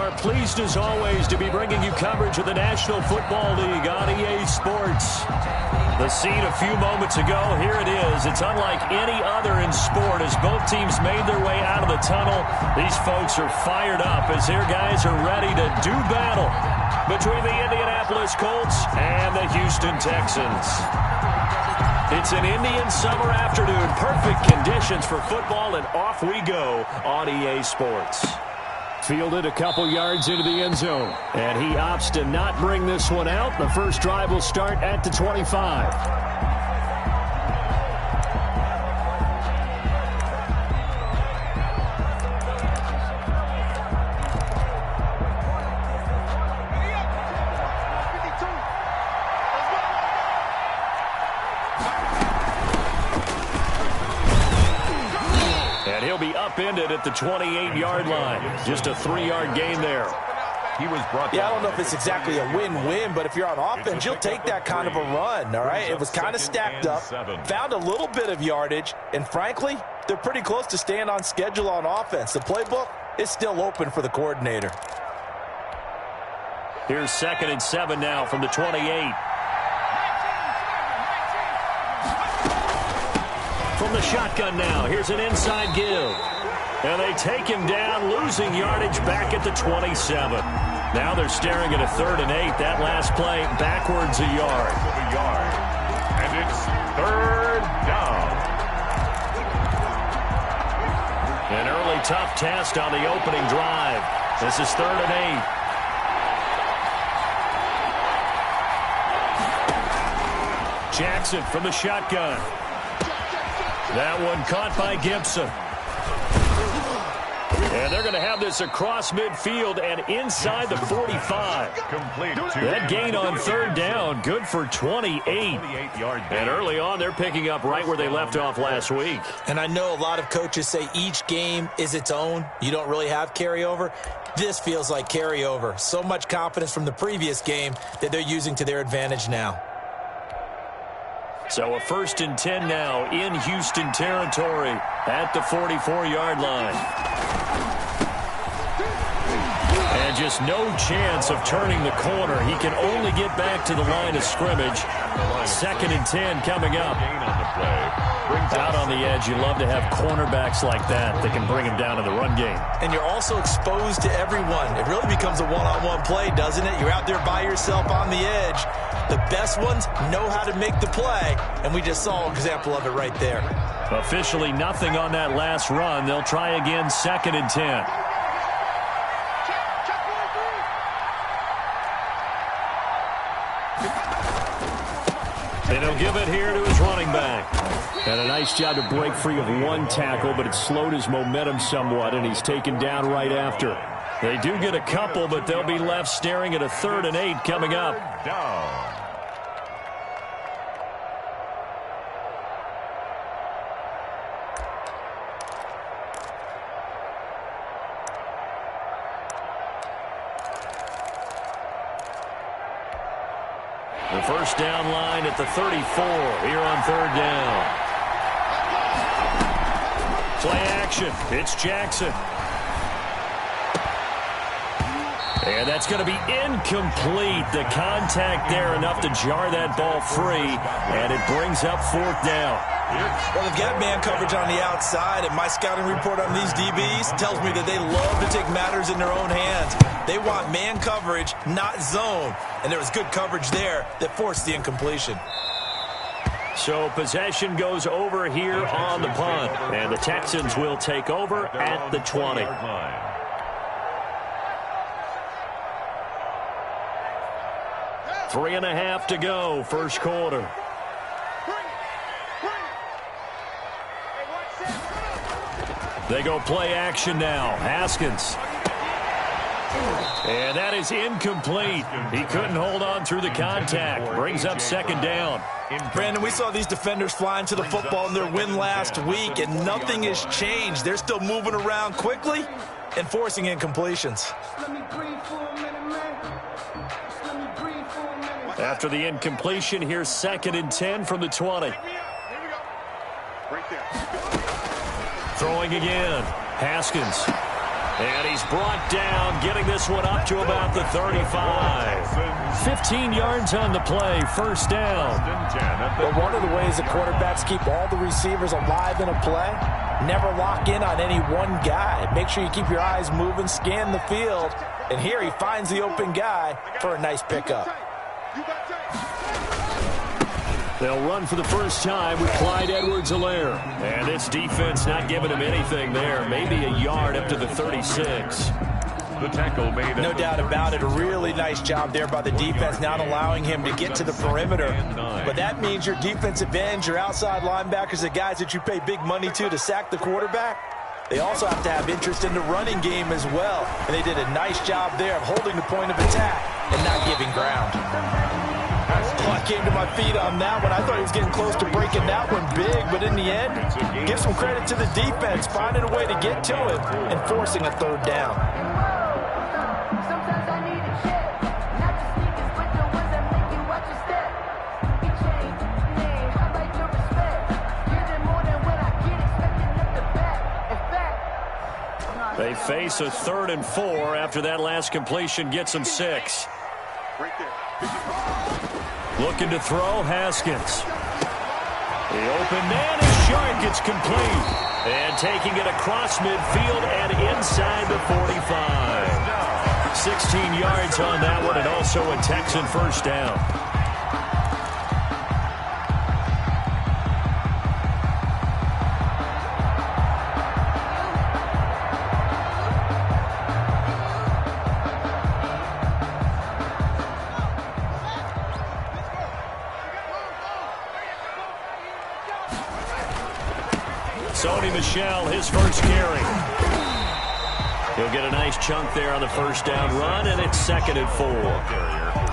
are pleased as always to be bringing you coverage of the National Football League on EA Sports. The scene a few moments ago, here it is. It's unlike any other in sport as both teams made their way out of the tunnel. These folks are fired up as their guys are ready to do battle between the Indianapolis Colts and the Houston Texans. It's an Indian summer afternoon. Perfect conditions for football, and off we go on EA Sports. Fielded a couple yards into the end zone, and he opts to not bring this one out. The first drive will start at the 25. Upended at the 28-yard line. Just a 3-yard gain there. He was brought down. I don't know if it's exactly a win-win, but if you're on offense, you'll take that kind of a run, all right? It was kind of stacked up, found a little bit of yardage, and frankly, they're pretty close to staying on schedule on offense. The playbook is still open for the coordinator. Here's 2nd and 7 now from the 28. From the shotgun now, here's an inside give. And they take him down, losing yardage back at the 27. Now they're staring at a 3rd and 8. That last play, backwards a yard. And it's 3rd down. An early tough test on the opening drive. This is 3rd and 8. Jackson from the shotgun. That one caught by Gibson. And they're going to have this across midfield and inside the 45. That gain on 3rd down, good for 28. And early on, they're picking up right where they left off last week. And I know a lot of coaches say each game is its own. You don't really have carryover. This feels like carryover. So much confidence from the previous game that they're using to their advantage now. So a 1st and 10 now in Houston territory at the 44-yard line. And just no chance of turning the corner. He can only get back to the line of scrimmage. 2nd and 10 coming up. Out on the edge, you love to have cornerbacks like that can bring him down in the run game. And you're also exposed to everyone. It really becomes a one-on-one play, doesn't it? You're out there by yourself on the edge. The best ones know how to make the play, and we just saw an example of it right there. Officially nothing on that last run. They'll try again, 2nd and 10. And he'll give it here to his running back. And a nice job to break free of one tackle, but it slowed his momentum somewhat, and he's taken down right after. They do get a couple, but they'll be left staring at a 3rd and 8 coming up. The first down line at the 34 here on 3rd down. Play action. It's Jackson. And that's going to be incomplete. The contact there enough to jar that ball free, and it brings up 4th down. Well, they've got man coverage on the outside, and my scouting report on these DBs tells me that they love to take matters in their own hands. They want man coverage, not zone, and there was good coverage there that forced the incompletion. So possession goes over here on the punt, and the Texans will take over at the 20. 3.5 to go, first quarter. They go play action now. Haskins. And that is incomplete. He couldn't hold on through the contact. Brings up 2nd down. Brandon, we saw these defenders flying to the football in their win last week, and nothing has changed. They're still moving around quickly and forcing incompletions. After the incompletion, here's 2nd and 10 from the 20. Throwing again. Haskins. And he's brought down, getting this one up to about the 35. 15 yards on the play, first down. But one of the ways the quarterbacks keep all the receivers alive in a play, never lock in on any one guy. Make sure you keep your eyes moving, scan the field. And here he finds the open guy for a nice pickup. They'll run for the first time with Clyde Edwards-Helaire. And this defense not giving him anything there. Maybe a yard up to the 36. The tackle made. No doubt about it. A really nice job there by the defense, not allowing him to get to the perimeter. But that means your defensive ends, your outside linebackers, the guys that you pay big money to sack the quarterback, they also have to have interest in the running game as well. And they did a nice job there of holding the point of attack and not giving ground. Oh, I came to my feet on that one. I thought he was getting close to breaking that one big, but in the end, give some credit to the defense, finding a way to get to it and forcing a third down. They face a 3rd and 4 after that last completion gets them 6. Looking to throw, Haskins. The open man is short, gets complete. And taking it across midfield and inside the 45. 16 yards on that one, and also a Texan first down. Sony Michel, his first carry. He'll get a nice chunk there on the first down run, and it's 2nd and 4.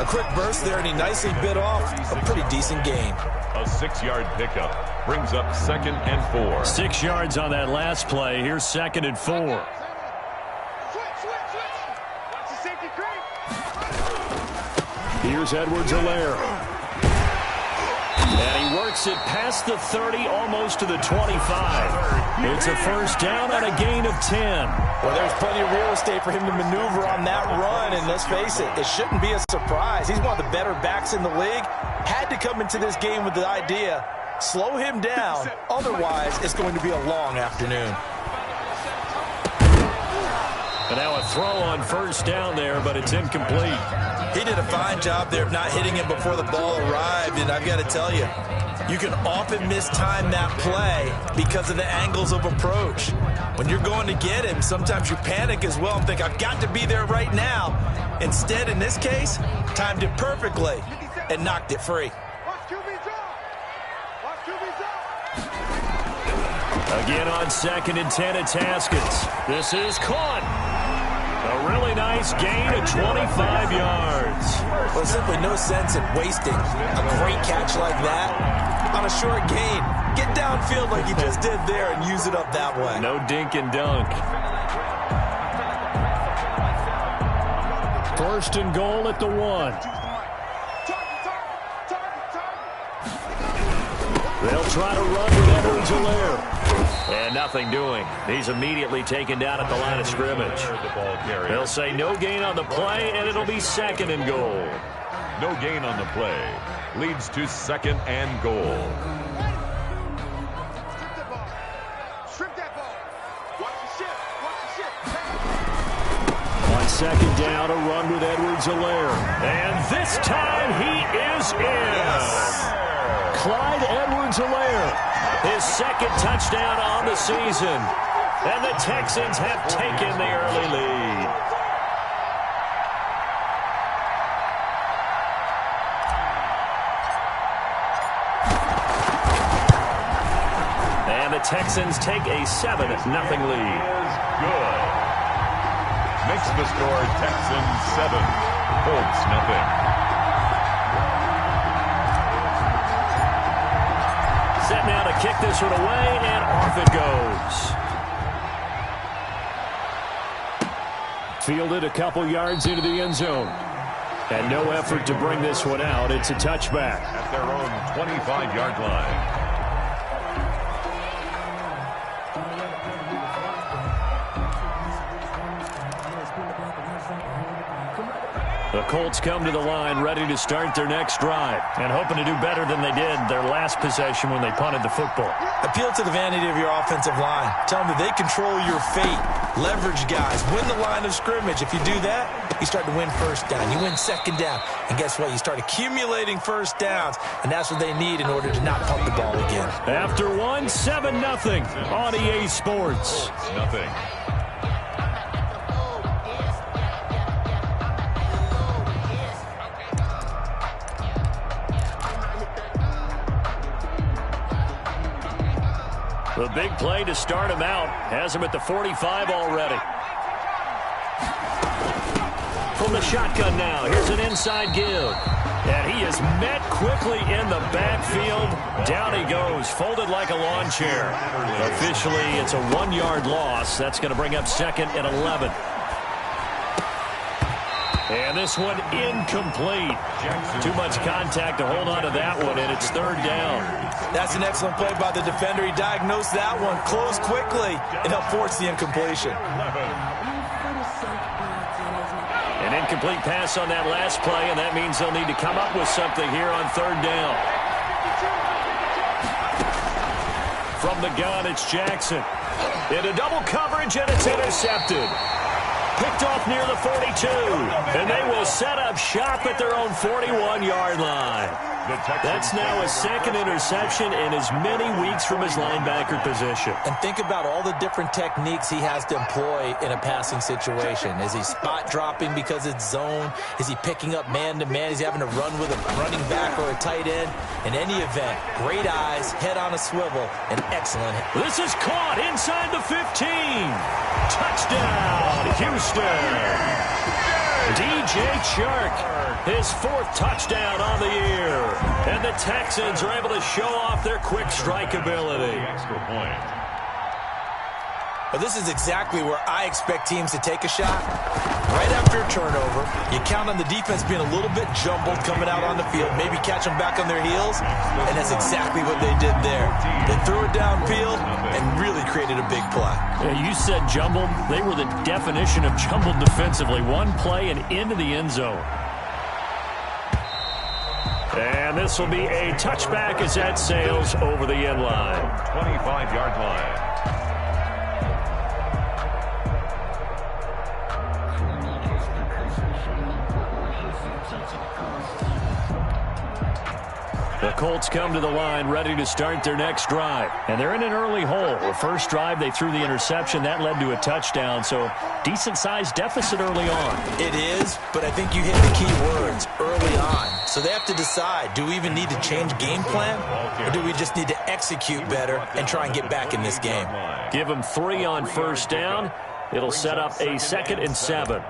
A quick burst there, and he nicely bit off a pretty decent gain. A 6-yard pickup brings up 2nd and 4. 6 yards on that last play. Here's 2nd and 4. Here's Edwards-Helaire. And he works it past the 30, almost to the 25. It's a first down on a gain of 10. Well, there's plenty of real estate for him to maneuver on that run, and let's face it, it shouldn't be a surprise. He's one of the better backs in the league. Had to come into this game with the idea, slow him down, otherwise it's going to be a long afternoon. And now a throw on first down there, but it's incomplete. He did a fine job there of not hitting him before the ball arrived, and I've got to tell you, you can often mistime that play because of the angles of approach. When you're going to get him, sometimes you panic as well and think, I've got to be there right now. Instead, in this case, timed it perfectly and knocked it free. Again on 2nd and 10, it's Haskins. This is caught. A really nice gain of 25 yards. Well, simply no sense in wasting a great catch like that on a short gain. Get downfield like you just did there and use it up that way. No dink and dunk. 1st and goal at the 1. They'll try to run with Edwards-Helaire. And nothing doing. He's immediately taken down at the line of scrimmage. They'll say no gain on the play, and it'll be 2nd and goal. No gain on the play. Leads to 2nd and goal. On 2nd down, a run with Edwards-Helaire. And this time he is in. Clyde Edwards-Helaire. His 2nd touchdown on the season. And the Texans have taken the early lead. And the Texans take a 7-0 lead. Good. Makes the score Texans 7, Colts nothing. Set now to kick this one away, and off it goes. Fielded a couple yards into the end zone. And no effort to bring this one out. It's a touchback. At their own 25-yard line. Colts come to the line ready to start their next drive and hoping to do better than they did their last possession when they punted the football. Appeal to the vanity of your offensive line. Tell them that they control your fate. Leverage guys. Win the line of scrimmage. If you do that, you start to win first down. You win second down. And guess what? You start accumulating first downs. And that's what they need in order to not punt the ball again. After 7-0 on EA Sports. Nothing. The big play to start him out. Has him at the 45 already. From the shotgun now, here's an inside give. And he is met quickly in the backfield. Down he goes, folded like a lawn chair. Officially, it's a 1-yard loss. That's going to bring up 2nd and 11. And this one incomplete. Too much contact to hold on to that one, and it's 3rd down. That's an excellent play by the defender. He diagnosed that one, closed quickly, and helped force the incompletion. An incomplete pass on that last play, and that means they'll need to come up with something here on 3rd down. From the gun, it's Jackson. Into double coverage, and it's intercepted. Picked off near the 42, and they will set up shop at their own 41-yard line. That's now his 2nd interception in as many weeks from his linebacker position. And think about all the different techniques he has to employ in a passing situation. Is he spot dropping because it's zone? Is he picking up man-to-man? Is he having to run with a running back or a tight end? In any event, great eyes, head on a swivel, and excellent. This is caught inside the 15. Touchdown, Houston. DJ Chark, his 4th touchdown on the year. And the Texans are able to show off their quick strike ability. Extra point. But this is exactly where I expect teams to take a shot. Right after a turnover, you count on the defense being a little bit jumbled coming out on the field, maybe catch them back on their heels, and that's exactly what they did there. They threw it downfield and really created a big play. Yeah, you said jumbled. They were the definition of jumbled defensively. One play and into the end zone. And this will be a touchback as that sails over the end line. 25-yard line. The Colts come to the line ready to start their next drive. And they're in an early hole. The first drive, they threw the interception. That led to a touchdown. So decent-sized deficit early on. It is, but I think you hit the key words early on. So they have to decide, do we even need to change game plan? Or do we just need to execute better and try and get back in this game? Give them 3 on first down. It'll set up a 2nd and 7.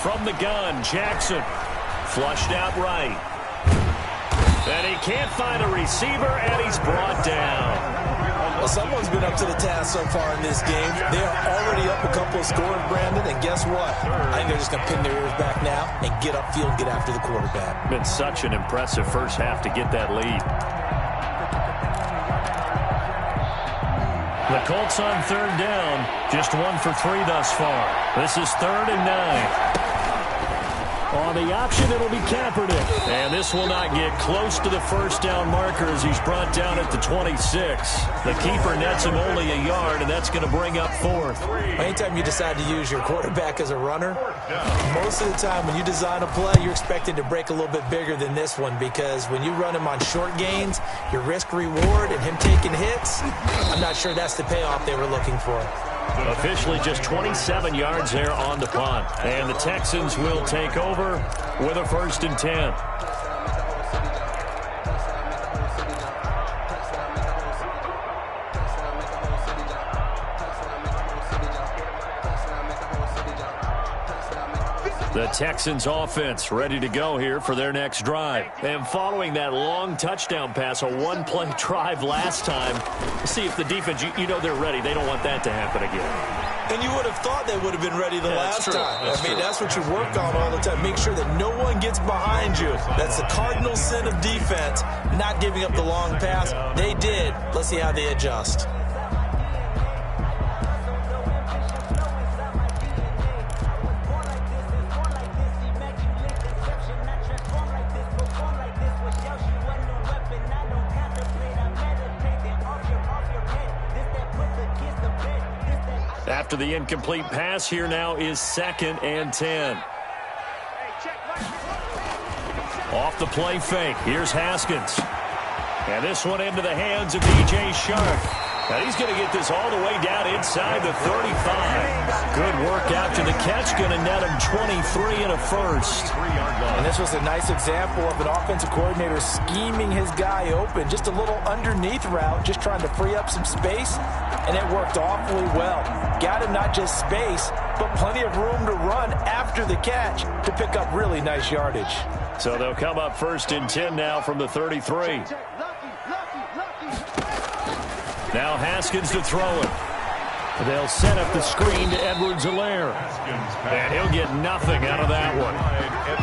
From the gun, Jackson. Flushed out right. And he can't find a receiver, and he's brought down. Well, someone's been up to the task so far in this game. They are already up a couple of scores, Brandon, and guess what? I think they're just going to pin their ears back now and get upfield and get after the quarterback. Been such an impressive first half to get that lead. The Colts on 3rd down, just 1 for 3 thus far. This is 3rd and 9. On the option, it'll be Kaepernick. And this will not get close to the first down marker as he's brought down at the 26. The keeper nets him only a yard, and that's going to bring up 4th. Anytime you decide to use your quarterback as a runner, most of the time when you design a play, you're expected to break a little bit bigger than this one, because when you run him on short gains, your risk-reward and him taking hits, I'm not sure that's the payoff they were looking for. Officially just 27 yards there on the punt. And the Texans will take over with a 1st and 10. The Texans offense ready to go here for their next drive. And following that long touchdown pass, a one-play drive last time, see if the defense, you know they're ready. They don't want that to happen again. And you would have thought they would have been ready the last time. That's what you work on all the time. Make sure that no one gets behind you. That's the cardinal sin of defense, not giving up the long pass. They did. Let's see how they adjust. After the incomplete pass, here now is 2nd and 10. Off the play fake. Here's Haskins. And this one into the hands of DJ Shark. And he's going to get this all the way down inside the 35. Good work after the catch. Going to net him 23 and a first. And this was a nice example of an offensive coordinator scheming his guy open. Just a little underneath route, just trying to free up some space. And it worked awfully well. Got him not just space, but plenty of room to run after the catch to pick up really nice yardage. So they'll come up 1st and 10 now from the 33. Now Haskins to throw it. They'll set up the screen to Edwards-Helaire. And he'll get nothing out of that one.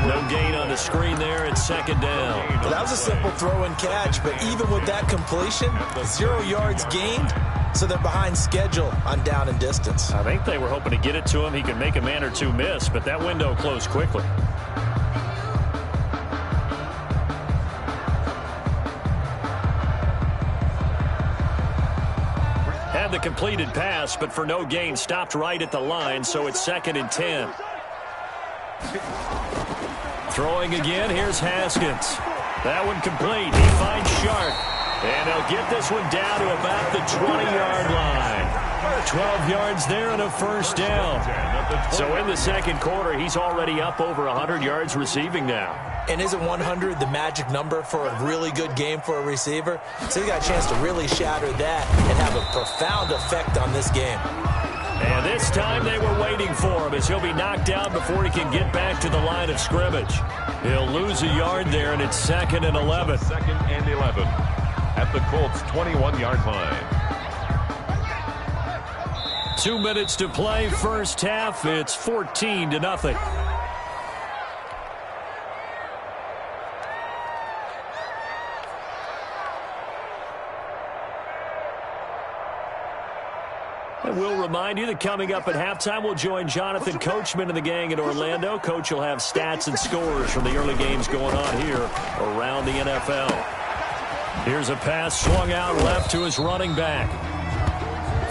No gain on the screen there. It's 2nd down. Well, that was a simple throw and catch, but even with that completion, 0 yards gained. So they're behind schedule on down and distance. I think they were hoping to get it to him. He could make a man or two miss, but that window closed quickly. Had the completed pass, but for no gain, stopped right at the line, so it's 2nd and 10. Throwing again, here's Haskins. That one complete. He finds Shark. And they'll get this one down to about the 20-yard line. 12 yards there and a first down. So in the second quarter, he's already up over 100 yards receiving now. And isn't 100 the magic number for a really good game for a receiver? So he got a chance to really shatter that and have a profound effect on this game. And this time they were waiting for him as he'll be knocked down before he can get back to the line of scrimmage. He'll lose a yard there, and it's 2nd and 11. 2nd and 11. At the Colts' 21-yard line. 2 minutes to play, first half. It's 14-0. And we'll remind you that coming up at halftime, we'll join Jonathan Coachman and the gang in Orlando. Coach will have stats and scores from the early games going on here around the NFL. Here's a pass swung out left to his running back.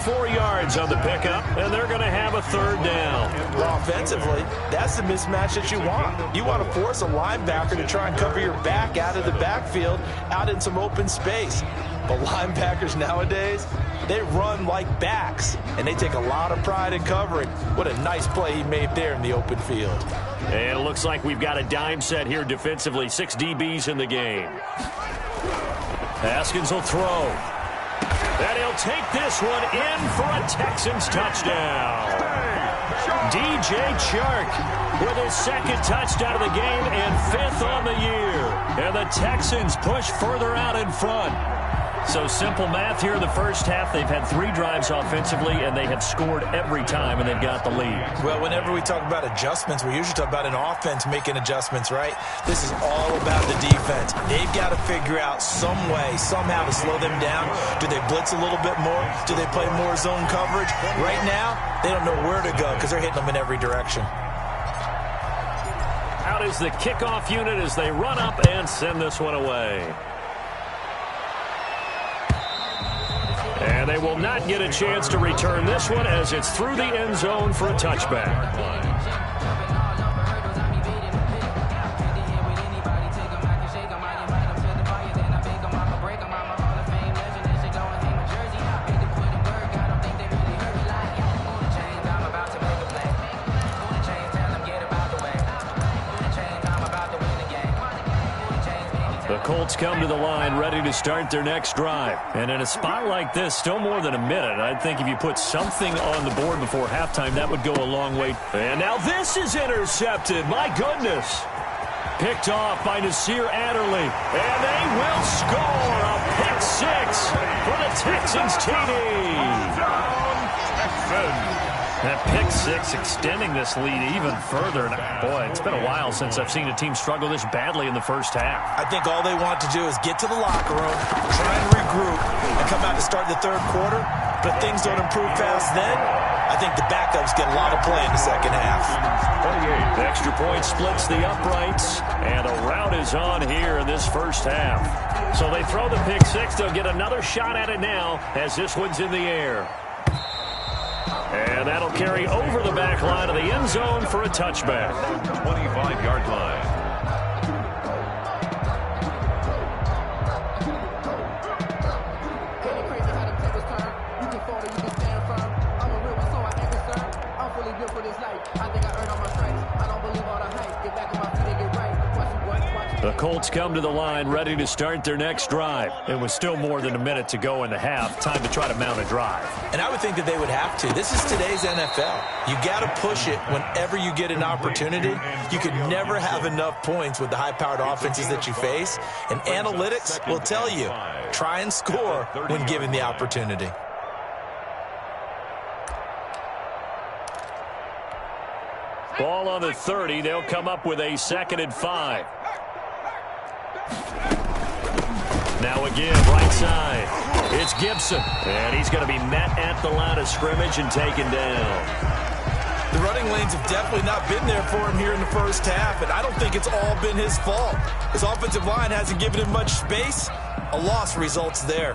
4 yards on the pickup, and they're going to have a 3rd down. Well, offensively, that's the mismatch that you want. You want to force a linebacker to try and cover your back out of the backfield, out in some open space. But linebackers nowadays, they run like backs, and they take a lot of pride in covering. What a nice play he made there in the open field. And it looks like we've got a dime set here defensively. 6 DBs in the game. Haskins will throw. And he'll take this one in for a Texans touchdown. DJ Chark with his 2nd touchdown of the game and 5th on the year. And the Texans push further out in front. So simple math here in the first half. They've had 3 drives offensively, and they have scored every time, and they've got the lead. Well, whenever we talk about adjustments, we usually talk about an offense making adjustments, right? This is all about the defense. They've got to figure out some way, somehow to slow them down. Do they blitz a little bit more? Do they play more zone coverage? Right now, they don't know where to go because they're hitting them in every direction. Out is the kickoff unit as they run up and send this one away. And they will not get a chance to return this one as it's through the end zone for a touchback. The Colts come to the line ready to start their next drive. And in a spot like this, still more than a minute, I think if you put something on the board before halftime, that would go a long way. And now this is intercepted. My goodness. Picked off by Nasir Adderley. And they will score a pick six for the Texans TD. That pick six extending this lead even further. And boy, it's been a while since I've seen a team struggle this badly in the first half. I think all they want to do is get to the locker room, try and regroup, and come out to start the third quarter. But if things don't improve fast then, I think the backups get a lot of play in the second half. The extra point splits the uprights, and a rout is on here in this first half. So they throw the pick six. They'll get another shot at it now as this one's in the air. And that'll carry over the back line of the end zone for a touchback. 25-yard line. The Colts come to the line ready to start their next drive. It was still more than a minute to go in the half. Time to try to mount a drive. And I would think that they would have to. This is today's NFL. You got to push it whenever you get an opportunity. You can never have enough points with the high-powered offenses that you face. And analytics will tell you, try and score when given the opportunity. Ball on the 30. They'll come up with a 2nd and 5. Now again, right side. It's Gibson. And he's going to be met at the line of scrimmage and taken down. The running lanes have definitely not been there for him here in the first half, and I don't think it's all been his fault. His offensive line hasn't given him much space. A loss results there.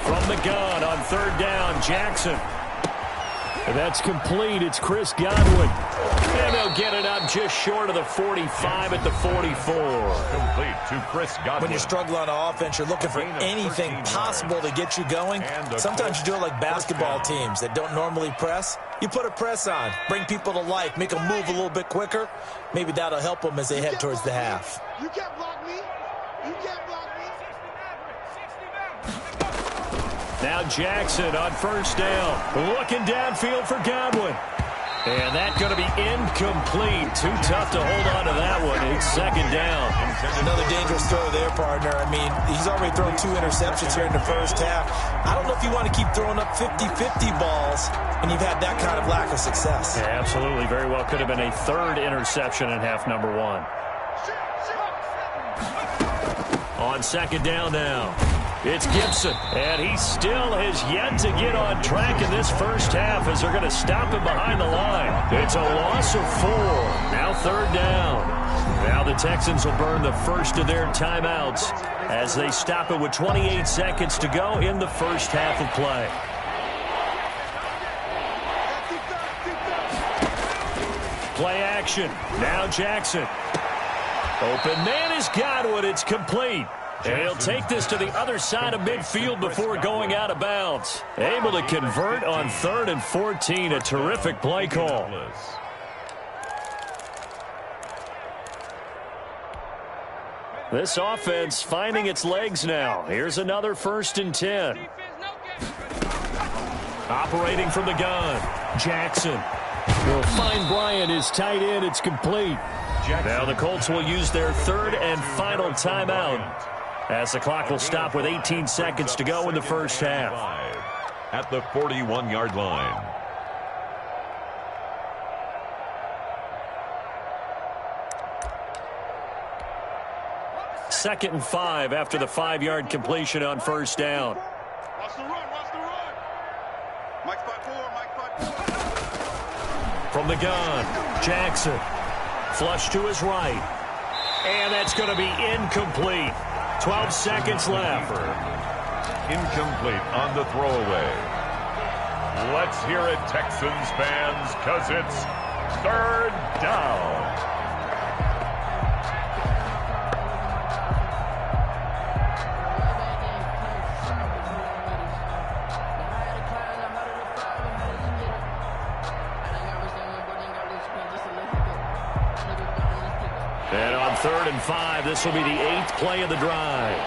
From the gun on 3rd down, Jackson. And that's complete. It's Chris Godwin. And they'll get it up just short of the 45 at the 44. Complete to Chris Godwin. When you struggle on offense, you're looking for anything possible to get you going. Sometimes you do it like basketball teams that don't normally press. You put a press on, bring people to life, make them move a little bit quicker. Maybe that'll help them as they head towards the half. You can't block me. You can't block me. Now Jackson on 1st down. Looking downfield for Godwin. And that's going to be incomplete. Too tough to hold on to that one. It's 2nd down. Another dangerous throw there, partner. I mean, he's already thrown 2 interceptions here in the first half. I don't know if you want to keep throwing up 50-50 balls when you've had that kind of lack of success. Yeah, absolutely. Very well could have been a 3rd interception in half number 1. On 2nd down now. It's Gibson, and he still has yet to get on track in this first half as they're going to stop him behind the line. It's a loss of 4. Now 3rd down. Now the Texans will burn the first of their timeouts as they stop it with 28 seconds to go in the first half of play. Play action. Now Jackson. Open man is Godwin. It's complete. And he'll take this to the other side of midfield before going out of bounds. Able to convert on 3rd and 14. A terrific play call. This offense finding its legs now. Here's another 1st and 10. Operating from the gun. Jackson will find Bryant, his tight end. It's complete. Now the Colts will use their 3rd and final timeout as the clock will stop with 18 seconds to go in the first half. At the 41-yard line. Second and 5 after the 5-yard completion on 1st down. Watch the run, watch the run. Mike 5-4, Mike 5-4. From the gun, Jackson. Flush to his right. And that's going to be incomplete. 12 seconds left. Incomplete on the throwaway. Let's hear it, Texans fans, because it's 3rd down. 3rd and 5. This will be the 8th play of the drive.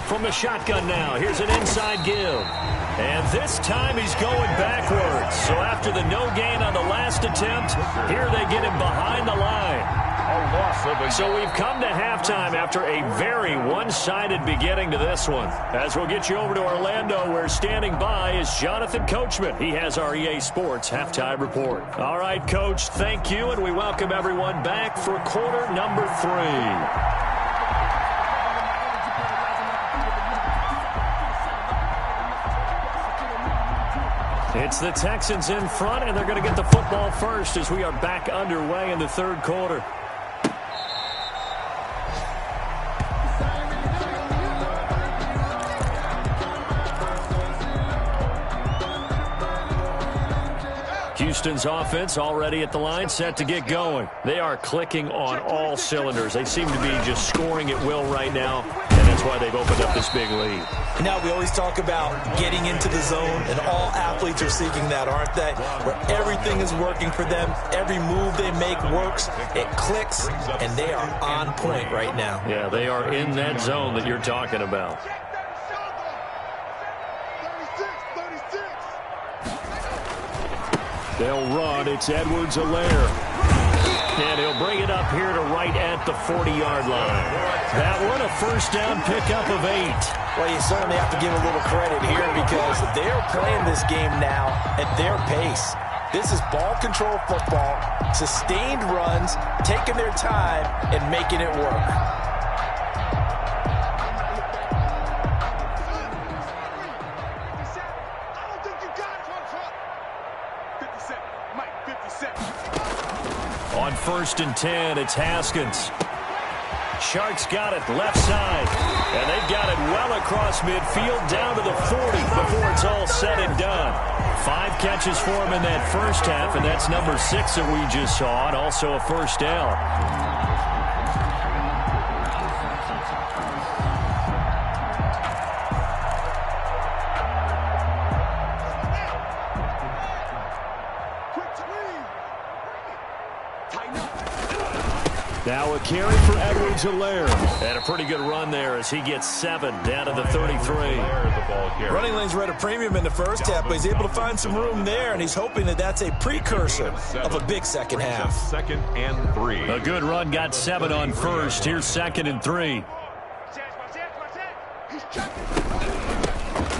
From the shotgun now, here's an inside give. And this time he's going backwards. So after the no gain on the last attempt, here they get him behind the line. So we've come to halftime after a very one-sided beginning to this one. As we'll get you over to Orlando, where standing by is Jonathan Coachman. He has our EA Sports Halftime Report. All right, Coach, thank you, and we welcome everyone back for quarter number 3. It's the Texans in front, and they're going to get the football first as we are back underway in the 3rd quarter. Houston's offense already at the line, set to get going. They are clicking on all cylinders. They seem to be just scoring at will right now, and that's why they've opened up this big lead. Now, we always talk about getting into the zone, and all athletes are seeking that, aren't they? Where everything is working for them, every move they make works, it clicks, and they are on point right now. Yeah, they are in that zone that you're talking about. They'll run. It's Edwards-Helaire. And he'll bring it up here to right at the 40-yard line. That one, a first down pickup of 8. Well, you certainly have to give a little credit here because they're playing this game now at their pace. This is ball control football, sustained runs, taking their time, and making it work. On 1st and 10, it's Haskins. Sharks got it left side, and they've got it well across midfield down to the 40 before it's all said and done. 5 catches for him in that first half, and that's number 6 that we just saw, and also a first down. Now a carry for Edwards-Helaire. And a pretty good run there as he gets 7 down to the 33. Running lanes were at a premium in the first half, but he's able to find some room there, and he's hoping that that's a precursor of a big second half. 2nd and 3. A good run got 7 on first. Here's 2nd and 3.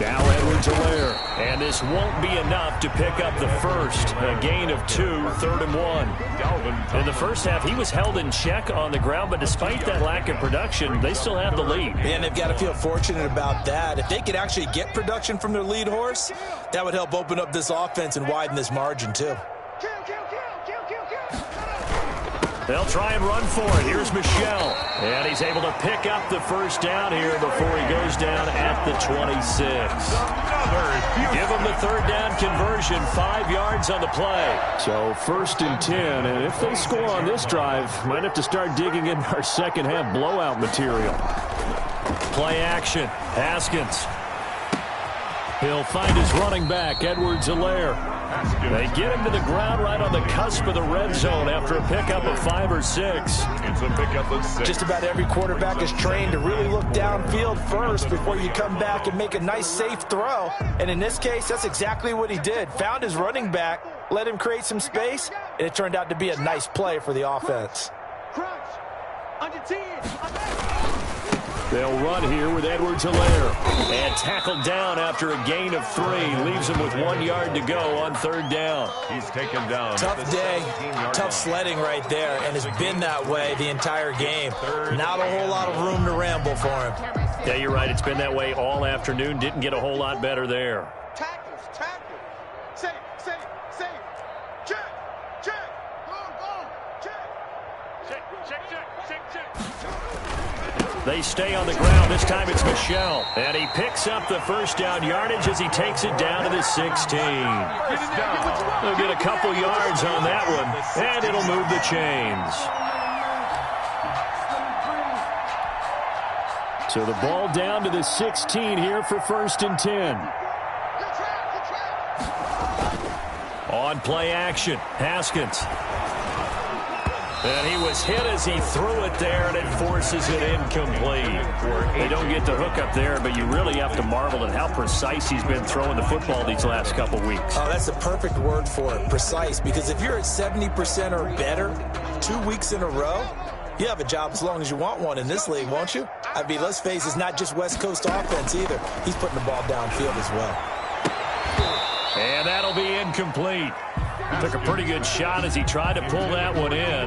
Now Edwards-Helaire. And this won't be enough to pick up the first. A gain of 2, 3rd and 1. In the first half, he was held in check on the ground, but despite that lack of production, they still have the lead. And they've got to feel fortunate about that. If they could actually get production from their lead horse, that would help open up this offense and widen this margin, too. They'll try and run for it. Here's Michel. And he's able to pick up the first down here before he goes down at the 26. Give him the 3rd down conversion, 5 yards on the play. So 1st and 10, and if they score on this drive, might have to start digging in our second half blowout material. Play action. Haskins. He'll find his running back, Edwards-Helaire. They get him to the ground right on the cusp of the red zone after a pickup of 5 or 6. It's a pickup of 6. Just about every quarterback is trained to really look downfield first before you come back and make a nice, safe throw. And in this case, that's exactly what he did. Found his running back, let him create some space, and it turned out to be a nice play for the offense. Under 10. They'll run here with Edwards-Helaire. And tackled down after a gain of 3. Leaves him with 1 yard to go on 3rd down. He's taken down. Tough day, tough sledding right there, and it's been that way the entire game. Not a whole lot of room to ramble for him. Yeah, you're right. It's been that way all afternoon. Didn't get a whole lot better there. Tackles. Safe. Check. They stay on the ground. This time it's Michel. And he picks up the first down yardage as he takes it down to the 16. They'll get a couple yards on that one, and it'll move the chains. So the ball down to the 16 here for 1st and 10. On play action, Haskins. And he was hit as he threw it there, and it forces it incomplete. They don't get the hook up there, but you really have to marvel at how precise he's been throwing the football these last couple weeks. Oh, that's the perfect word for it, precise, because if you're at 70% or better 2 weeks in a row, you have a job as long as you want one in this league, won't you? I mean, let's face it, it's not just West Coast offense either. He's putting the ball downfield as well. And that'll be incomplete. Took a pretty good shot as he tried to pull that one in.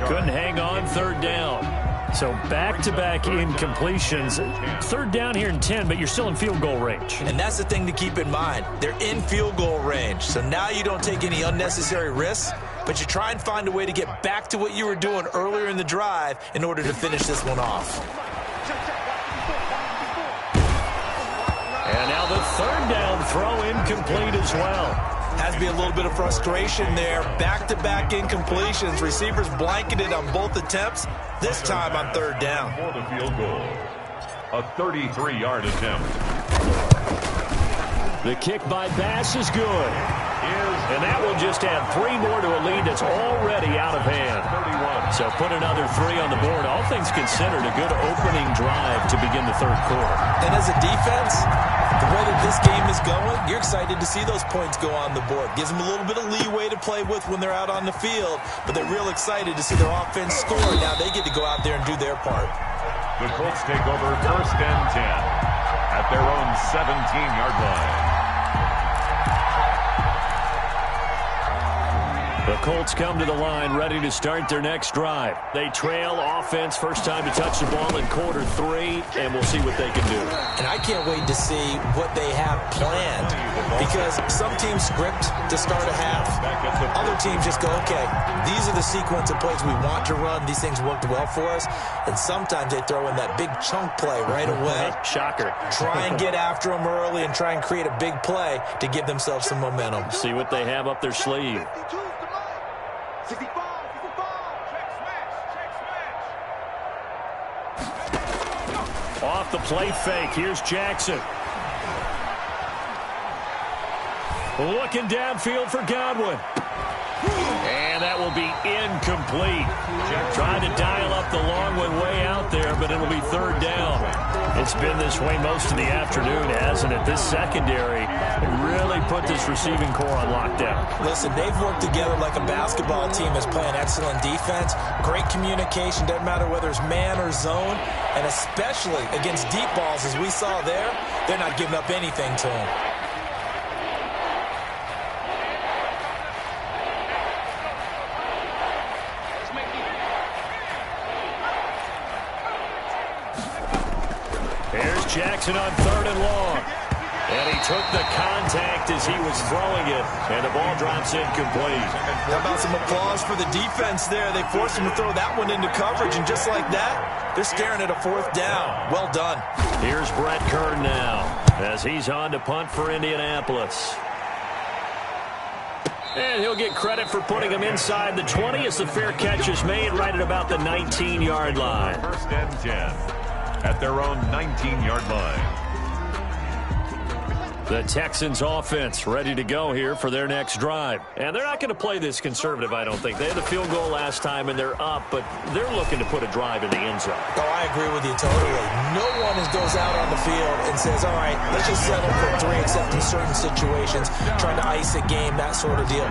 Couldn't hang on, third down. So back-to-back incompletions. Third down here in 10, but you're still in field goal range. And that's the thing to keep in mind. They're in field goal range. So now you don't take any unnecessary risks, but you try and find a way to get back to what you were doing earlier in the drive in order to finish this one off. And now the third down throw incomplete as well. Has to be a little bit of frustration there. Back-to-back incompletions. Receivers blanketed on both attempts, this time on third down. For the field goal, a 33-yard attempt. The kick by Bass is good. And that will just add 3 more to a lead that's already out of hand. 31. So put another 3 on the board. All things considered, a good opening drive to begin the third quarter. And as a defense, the way that this game is going, you're excited to see those points go on the board. Gives them a little bit of leeway to play with when they're out on the field, but they're real excited to see their offense score. Now they get to go out there and do their part. The Colts take over first and 10 at their own 17-yard line. The Colts come to the line ready to start their next drive. They trail offense, first time to touch the ball in quarter 3, and we'll see what they can do. And I can't wait to see what they have planned, because some teams script to start a half. Other teams just go, okay, these are the sequence of plays we want to run. These things worked well for us. And sometimes they throw in that big chunk play right away. Shocker. Try and get after them early and try and create a big play to give themselves some momentum. See what they have up their sleeve. 65, 65. Check smash. Off the play fake. Here's Jackson. Looking downfield for Godwin. And that will be incomplete. Trying to dial up the long one way out there, but it'll be third down. It's been this way most of the afternoon, hasn't it? This secondary really put this receiving core on lockdown. Listen, they've worked together like a basketball team that's playing excellent defense. Great communication, doesn't matter whether it's man or zone. And especially against deep balls, as we saw there, they're not giving up anything to them. Jackson on third and long. And he took the contact as he was throwing it. And the ball drops incomplete. How about some applause for the defense there? They forced him to throw that one into coverage. And just like that, they're staring at a fourth down. Well done. Here's Brett Kern now as he's on to punt for Indianapolis. And he'll get credit for putting him inside the 20 as the fair catch is made right at about the 19-yard line. First and 10. At their own 19-yard line. The Texans offense ready to go here for their next drive. And they're not going to play this conservative, I don't think. They had the field goal last time, and they're up, but they're looking to put a drive in the end zone. Oh, I agree with you totally. No one goes out on the field and says, all right, let's just settle for 3, except in certain situations, trying to ice a game, that sort of deal.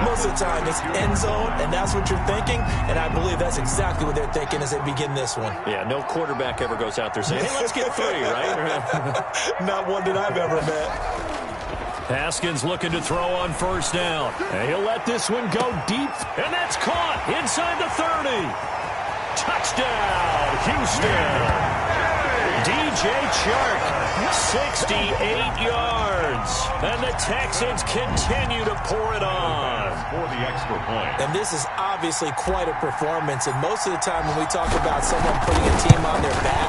Most of the time, it's end zone, and that's what you're thinking, and I believe that's exactly what they're thinking as they begin this one. Yeah, no quarterback ever goes out there saying, hey, let's get 3, right? Not one that I've ever met. Haskins looking to throw on first down. And he'll let this one go deep. And that's caught inside the 30. Touchdown, Houston. DJ Chark, 68 yards. And the Texans continue to pour it on. For the extra point. And this is obviously quite a performance. And most of the time when we talk about someone putting a team on their back,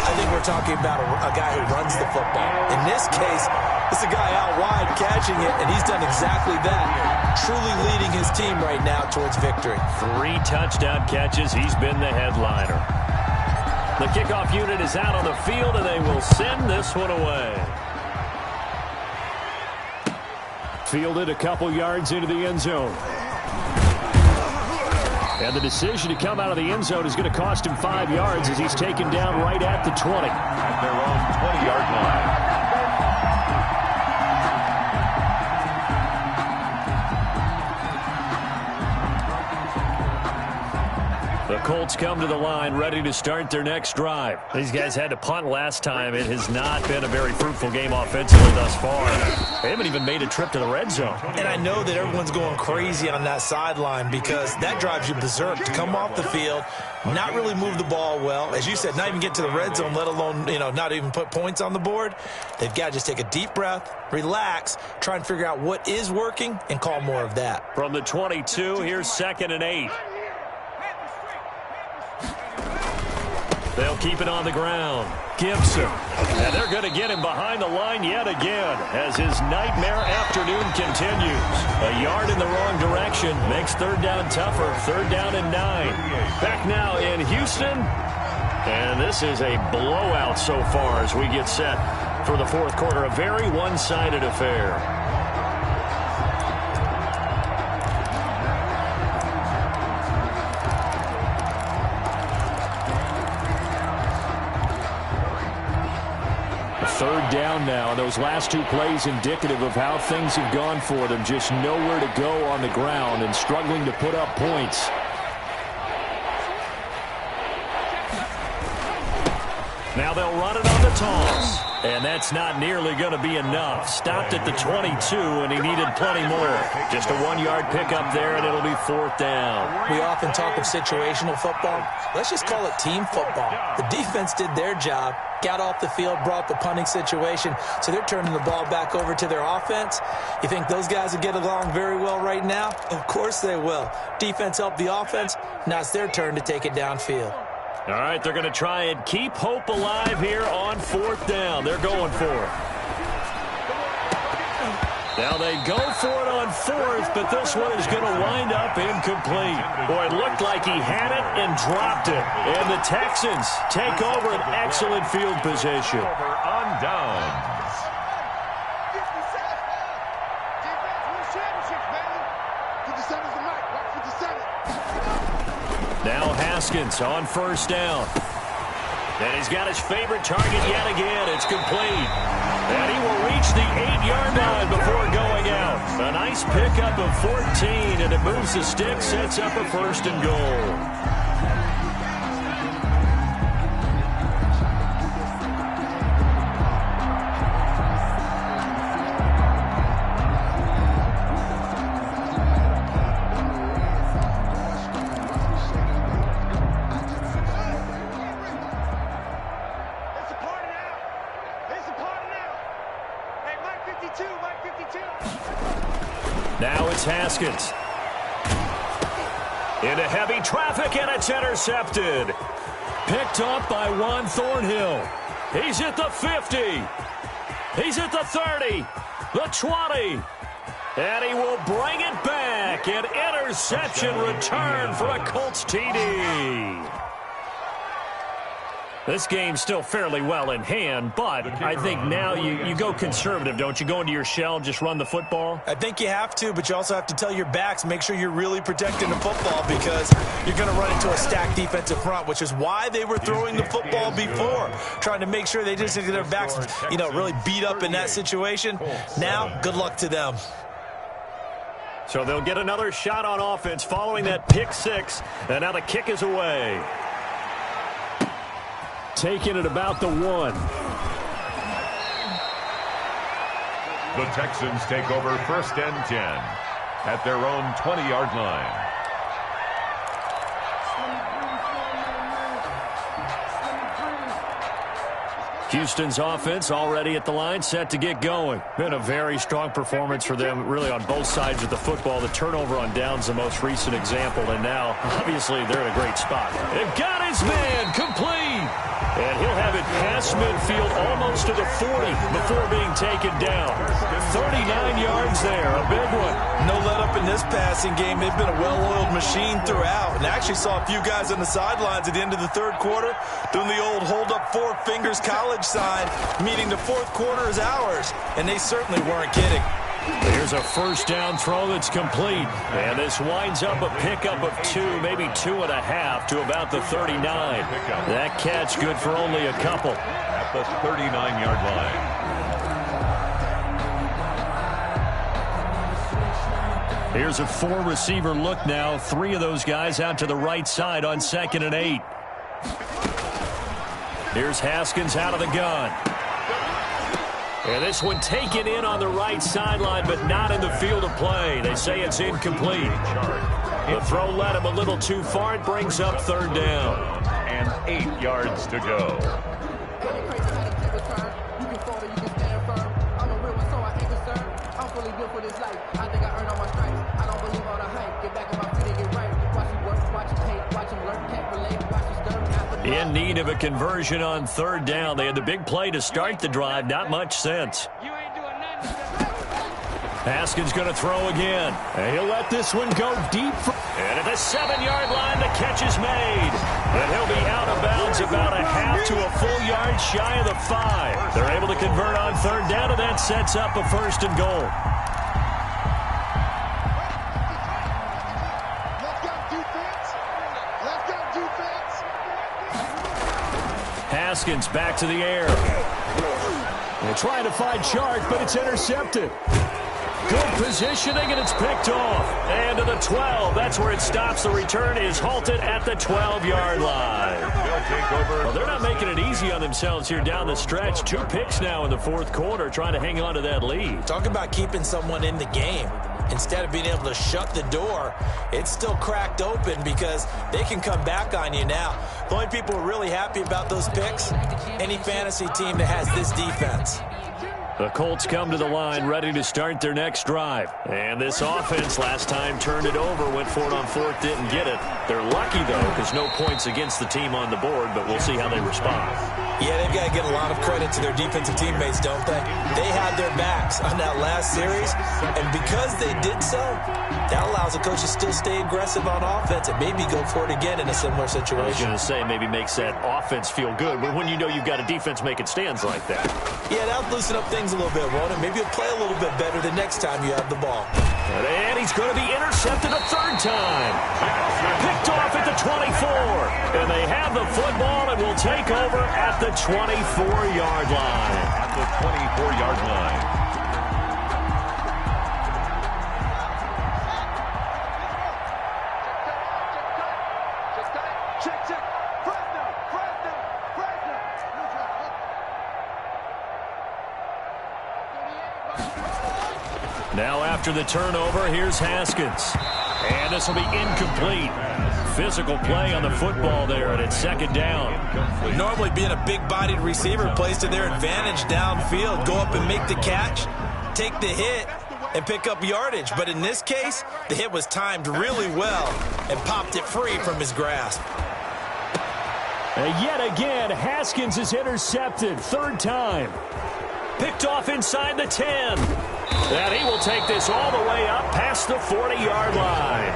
I think we're talking about a guy who runs the football. In this case, it's a guy out wide catching it, and he's done exactly that. Truly leading his team right now towards victory. 3 touchdown catches. He's been the headliner. The kickoff unit is out on the field, and they will send this one away. Fielded a couple yards into the end zone. And the decision to come out of the end zone is going to cost him 5 yards as he's taken down right at the 20. At their own 20-yard line. The Colts come to the line ready to start their next drive. These guys had to punt last time. It has not been a very fruitful game offensively thus far. They haven't even made a trip to the red zone. And I know that everyone's going crazy on that sideline because that drives you berserk to come off the field, not really move the ball well. As you said, not even get to the red zone, let alone, not even put points on the board. They've got to just take a deep breath, relax, try and figure out what is working, and call more of that. From the 22, here's 2nd and 8. They'll keep it on the ground. Gibson. And they're going to get him behind the line yet again as his nightmare afternoon continues. A yard in the wrong direction makes 3rd down tougher. 3rd down and 9. Back now in Houston. And this is a blowout so far as we get set for the 4th quarter. A very one-sided affair. Third down now. Those last 2 plays indicative of how things have gone for them. Just nowhere to go on the ground and struggling to put up points. Now they'll run it on the toss. And that's not nearly going to be enough. Stopped at the 22, and he needed plenty more. Just a 1-yard pickup there, and it'll be 4th down. We often talk of situational football. Let's just call it team football. The defense did their job, got off the field, brought the punting situation, so they're turning the ball back over to their offense. You think those guys will get along very well right now? Of course they will. Defense helped the offense. Now it's their turn to take it downfield. All right, they're going to try and keep hope alive here on 4th down. They're going for it. Now they go for it on 4th, but this one is going to wind up incomplete. Boy, it looked like he had it and dropped it. And the Texans take over an excellent field position. Over on downs. Now Haskins on 1st down. And he's got his favorite target yet again. It's complete. And he will reach the 8-yard line before going out. A nice pickup of 14, and it moves the stick, sets up a 1st and goal. Now it's Haskins. Into heavy traffic, and it's intercepted. Picked up by Juan Thornhill. He's at the 50. He's at the 30. The 20. And he will bring it back. An interception return for a Colts TD. This game's still fairly well in hand, but I think now you go conservative, don't you? Go into your shell, just run the football? I think you have to, but you also have to tell your backs, make sure you're really protecting the football because you're going to run into a stacked defensive front, which is why they were throwing the football before, trying to make sure they just get their backs, really beat up in that situation. Now, good luck to them. So they'll get another shot on offense following that pick 6, and now the kick is away. Taking it about the 1. The Texans take over 1st and 10 at their own 20-yard line. Houston's offense already at the line, set to get going. Been a very strong performance for them, really, on both sides of the football. The turnover on downs, the most recent example, and now, obviously, they're in a great spot. They've got his man complete, and he'll have it past midfield almost to the 40 before being taken down. 39 yards there, a big one. No let up in this passing game. They've been a well-oiled machine throughout, and I actually saw a few guys on the sidelines at the end of the 3rd quarter doing the old hold-up 4 fingers college sign, meaning the 4th quarter is ours, and they certainly weren't kidding. Here's a first down throw that's complete. And this winds up a pickup of 2, maybe 2.5 to about the 39. That catch good for only a couple. At the 39-yard line. Here's a 4-receiver look now. 3 of those guys out to the right side on 2nd and 8. Here's Haskins out of the gun. And this one taken in on the right sideline, but not in the field of play. They say it's incomplete. The throw led him a little too far. It brings up 3rd down. And 8 yards to go. In need of a conversion on 3rd down. They had the big play to start the drive. Not much sense. Haskins going to throw again. And he'll let this one go deep. And at the 7-yard line, the catch is made. And he'll be out of bounds about a half to a full yard shy of the 5. They're able to convert on 3rd down, and that sets up a 1st and goal. Haskins back to the air. They're trying to find Chark, but it's intercepted. Good positioning, and it's picked off. And to the 12. That's where it stops. The return is halted at the 12-yard line. Well, they're not making it easy on themselves here down the stretch. 2 picks now in the 4th quarter, trying to hang on to that lead. Talk about keeping someone in the game. Instead of being able to shut the door, it's still cracked open because they can come back on you now. The only people who are really happy about those picks, any fantasy team that has this defense. The Colts come to the line ready to start their next drive. And this offense last time turned it over, went for it on 4th, didn't get it. They're lucky, though, because no points against the team on the board, but we'll see how they respond. Yeah, they've got to get a lot of credit to their defensive teammates, don't they? They had their backs on that last series, and because they did so, that allows the coach to still stay aggressive on offense and maybe go for it again in a similar situation. I was going to say maybe makes that offense feel good, but when you know you've got a defense making stands like that. Yeah, that'll loosen up things a little bit, won't it? Maybe you'll play a little bit better the next time you have the ball. And he's going to be intercepted a 3rd time. Picked off at the 24. And they have the football and will take over at the 24-yard line. At the 24-yard line. Now after the turnover, here's Haskins. And this will be incomplete. Physical play on the football there, and it's 2nd down. Normally being a big-bodied receiver plays to their advantage downfield. Go up and make the catch, take the hit, and pick up yardage. But in this case, the hit was timed really well and popped it free from his grasp. And yet again, Haskins is intercepted. 3rd time. Picked off inside the 10. And he will take this all the way up past the 40-yard line.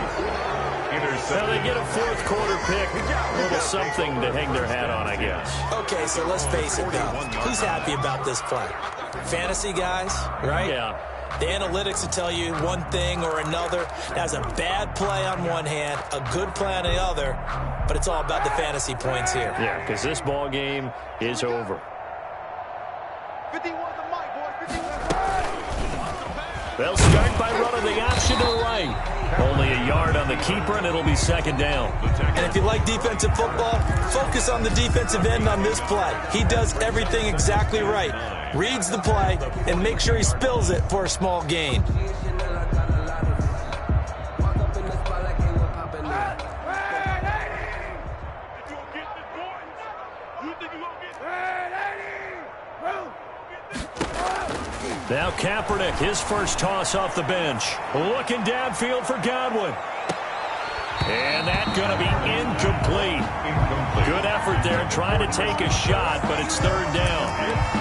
So they get a 4th quarter pick. A little something to hang their hat on, I guess. Okay, so let's face it, though. Who's happy about this play? Fantasy guys, right? Yeah. The analytics will tell you one thing or another. That's a bad play on one hand, a good play on the other, but it's all about the fantasy points here. Yeah, because this ball game is over. 51 the mic, boys. 51. They'll start by running the option to the right. Only a yard on the keeper, and it'll be 2nd down. And if you like defensive football, focus on the defensive end on this play. He does everything exactly right. Reads the play and make sure he spills it for a small gain. Now Kaepernick, his first toss off the bench. Looking downfield for Godwin. And that's going to be incomplete. Good effort there trying to take a shot, but it's 3rd down.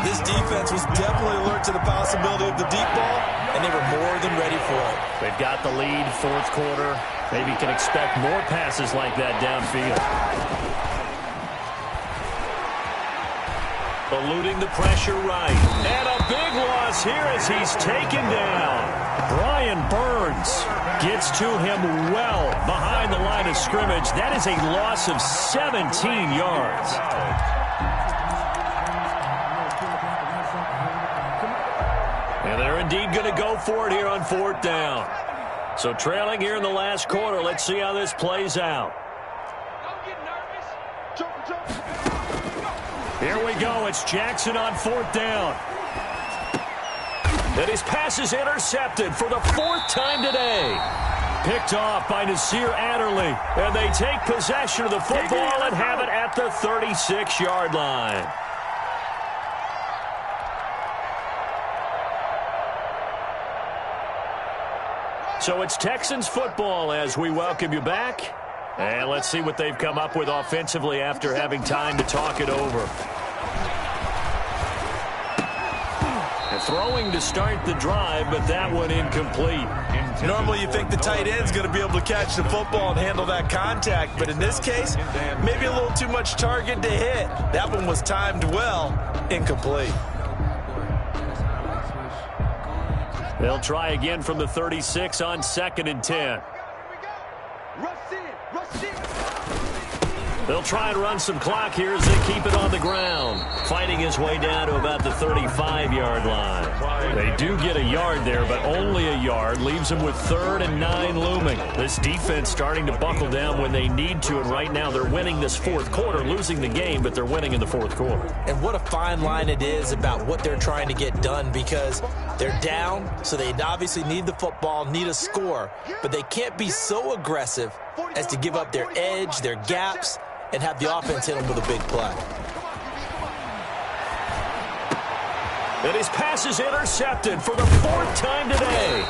This defense was definitely alert to the possibility of the deep ball, and they were more than ready for it. They've got the lead, 4th quarter. Maybe can expect more passes like that downfield. Eluding the pressure right. And a big loss here as he's taken down. Brian Burns gets to him well behind the line of scrimmage. That is a loss of 17 yards. And they're indeed going to go for it here on 4th down. So trailing here in the last quarter. Let's see how this plays out. Here we go. It's Jackson on 4th down. And his pass is intercepted for the 4th time today. Picked off by Nasir Adderley. And they take possession of the football and have it at the 36-yard line. So it's Texans football as we welcome you back. And let's see what they've come up with offensively after having time to talk it over. And throwing to start the drive, but that one incomplete. Normally you think the tight end's going to be able to catch the football and handle that contact, but in this case, maybe a little too much target to hit. That one was timed well, incomplete. They'll try again from the 36 on 2nd and 10. They'll try and run some clock here as they keep it on the ground. Fighting his way down to about the 35-yard line. They do get a yard there, but only a yard. Leaves them with 3rd and 9 looming. This defense starting to buckle down when they need to, and right now they're winning this 4th quarter, losing the game, but they're winning in the 4th quarter. And what a fine line it is about what they're trying to get done, because they're down, so they obviously need the football, need a score, but they can't be so aggressive as to give up their edge, their gaps, and have the offense hit them with a big play. And his pass is intercepted for the 4th time today.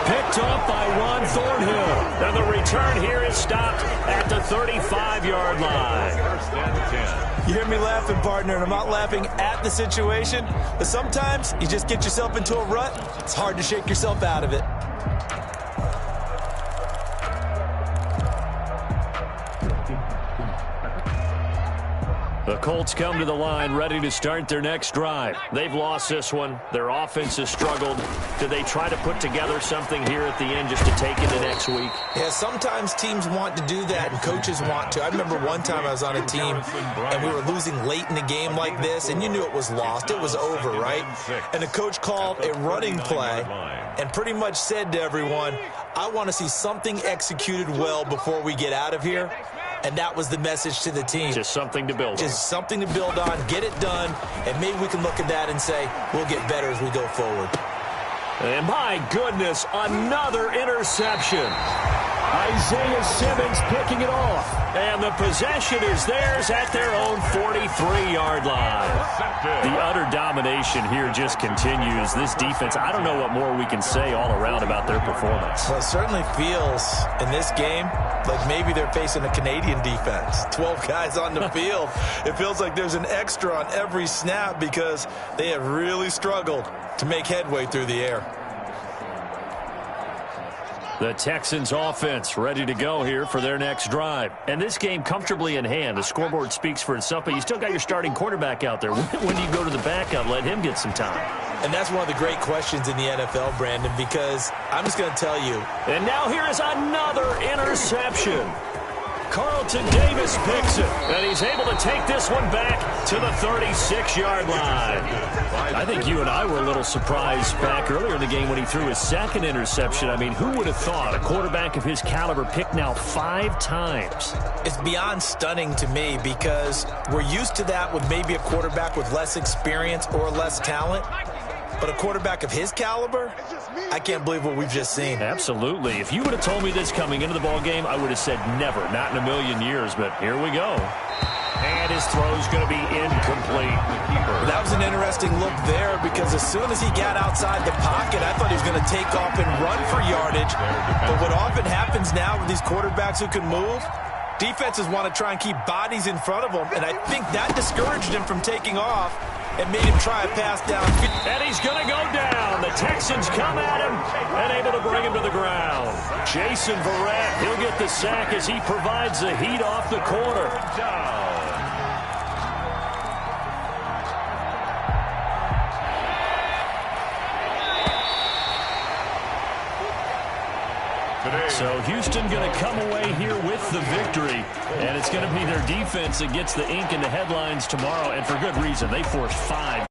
Picked off by Ron Thornhill. And the return here is stopped at the 35-yard line. You hear me laughing, partner, and I'm not laughing at the situation, but sometimes you just get yourself into a rut. It's hard to shake yourself out of it. The Colts come to the line ready to start their next drive. They've lost this one. Their offense has struggled. Do they try to put together something here at the end just to take into next week? Yeah, sometimes teams want to do that and coaches want to. I remember one time I was on a team and we were losing late in the game like this, and you knew it was lost. It was over, right? And the coach called a running play and pretty much said to everyone, I want to see something executed well before we get out of here. And that was the message to the team. Just something to build on. Just something to build on, get it done, and maybe we can look at that and say, we'll get better as we go forward. And my goodness, another interception. Isaiah Simmons picking it off. And the possession is theirs at their own 43-yard line. The utter domination here just continues. This defense, I don't know what more we can say all around about their performance. Well, it certainly feels in this game like maybe they're facing a Canadian defense. 12 guys on the field. It feels like there's an extra on every snap because they have really struggled to make headway through the air. The Texans offense ready to go here for their next drive. And this game comfortably in hand. The scoreboard speaks for itself, but you still got your starting quarterback out there. When do you go to the backup, let him get some time? And that's one of the great questions in the NFL, Brandon, because I'm just going to tell you. And now here is another interception. Carlton Davis picks it, and he's able to take this one back to the 36-yard line. I think you and I were a little surprised back earlier in the game when he threw his 2nd interception. I mean, who would have thought a quarterback of his caliber picked now 5 times? It's beyond stunning to me because we're used to that with maybe a quarterback with less experience or less talent. But a quarterback of his caliber, I can't believe what we've just seen. Absolutely. If you would have told me this coming into the ball game, I would have said never, not in a million years. But here we go. And his throw's going to be incomplete. That was an interesting look there because as soon as he got outside the pocket, I thought he was going to take off and run for yardage. But what often happens now with these quarterbacks who can move, defenses want to try and keep bodies in front of them. And I think that discouraged him from taking off and made him try a pass down. And he's going to go down. The Texans come at him and able to bring him to the ground. Jason Verrett, he'll get the sack as he provides the heat off the corner. today. So Houston going to come away here with the victory, and it's going to be their defense that gets the ink in the headlines tomorrow, and for good reason. They forced 5.